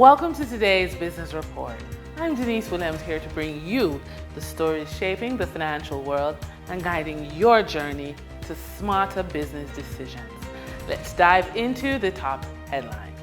Welcome to today's Business Report. I'm Denise Williams, here to bring you the stories shaping the financial world and guiding your journey to smarter business decisions. Let's dive into the top headlines.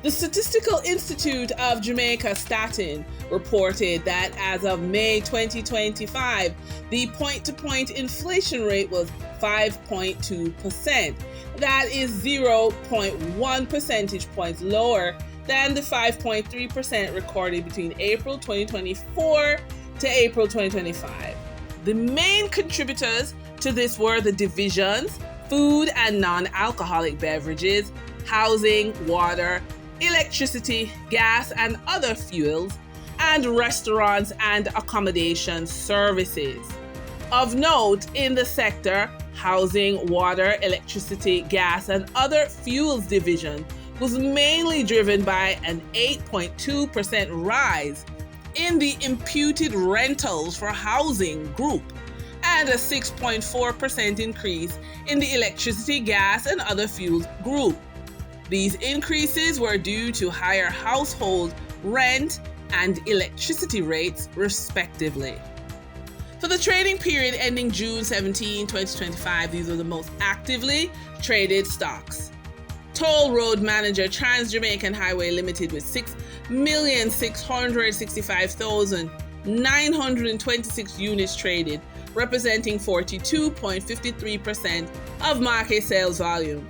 The Statistical Institute of Jamaica Statin reported that as of May 2025, the point-to-point inflation rate was 5.2%. That is 0.1 percentage points lower than the 5.3% recorded between April 2024 to April 2025. The main contributors to this were the divisions: food and non-alcoholic beverages, housing, water, electricity, gas and other fuels, and restaurants and accommodation services. Of note, in the sector, housing, water, electricity, gas and other fuels division was mainly driven by an 8.2% rise in the imputed rentals for housing group and a 6.4% increase in the electricity, gas and other fuels group. These increases were due to higher household rent and electricity rates, respectively. For the trading period ending June 17, 2025, these are the most actively traded stocks. Toll Road Manager Trans-Jamaican Highway Limited with 6,665,926 units traded, representing 42.53% of market sales volume.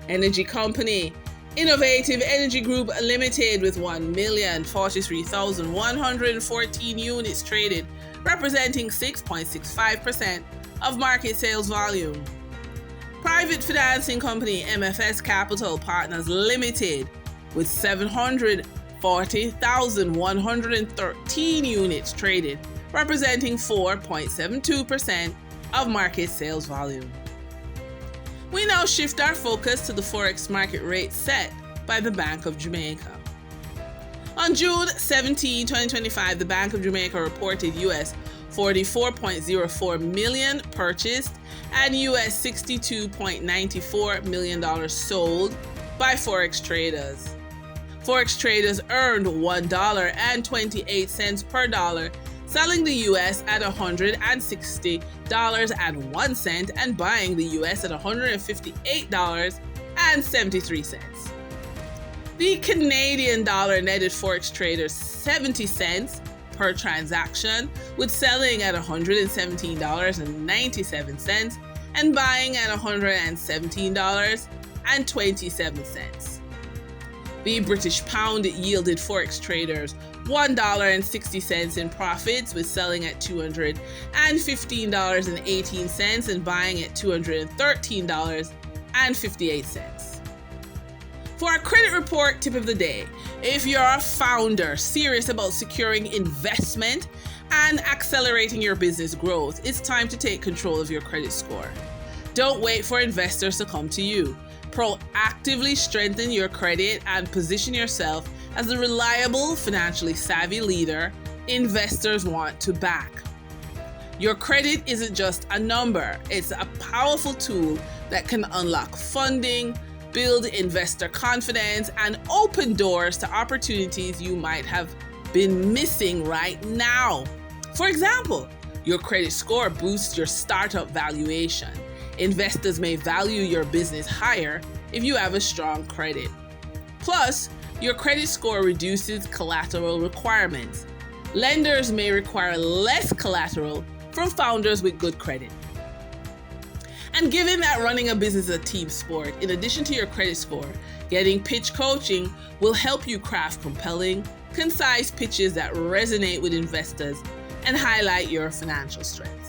Energy Company Innovative Energy Group Limited with 1,043,114 units traded, representing 6.65% of market sales volume. Private Financing Company MFS Capital Partners Limited with 740,113 units traded, representing 4.72% of market sales volume. We now shift our focus to the Forex market rate set by the Bank of Jamaica. On June 17, 2025, the Bank of Jamaica reported US $44.04 million purchased and US $62.94 million sold by Forex traders. Forex traders earned $1.28 per dollar, selling the US at $160.01 and buying the US at $158.73. The Canadian dollar netted Forex traders 70 cents per transaction, with selling at $117.97 and buying at $117.27. The British pound yielded Forex traders $1.60 in profits, with selling at $215.18 and buying at $213.58. For our credit report tip of the day, if you're a founder serious about securing investment and accelerating your business growth, it's time to take control of your credit score. Don't wait for investors to come to you. Proactively strengthen your credit and position yourself as the reliable, financially savvy leader investors want to back. Your credit isn't just a number, it's a powerful tool that can unlock funding, build investor confidence, and open doors to opportunities you might have been missing right now. For example, your credit score boosts your startup valuation. Investors may value your business higher if you have a strong credit. Plus, your credit score reduces collateral requirements. Lenders may require less collateral from founders with good credit. And given that running a business is a team sport, in addition to your credit score, getting pitch coaching will help you craft compelling, concise pitches that resonate with investors and highlight your financial strengths.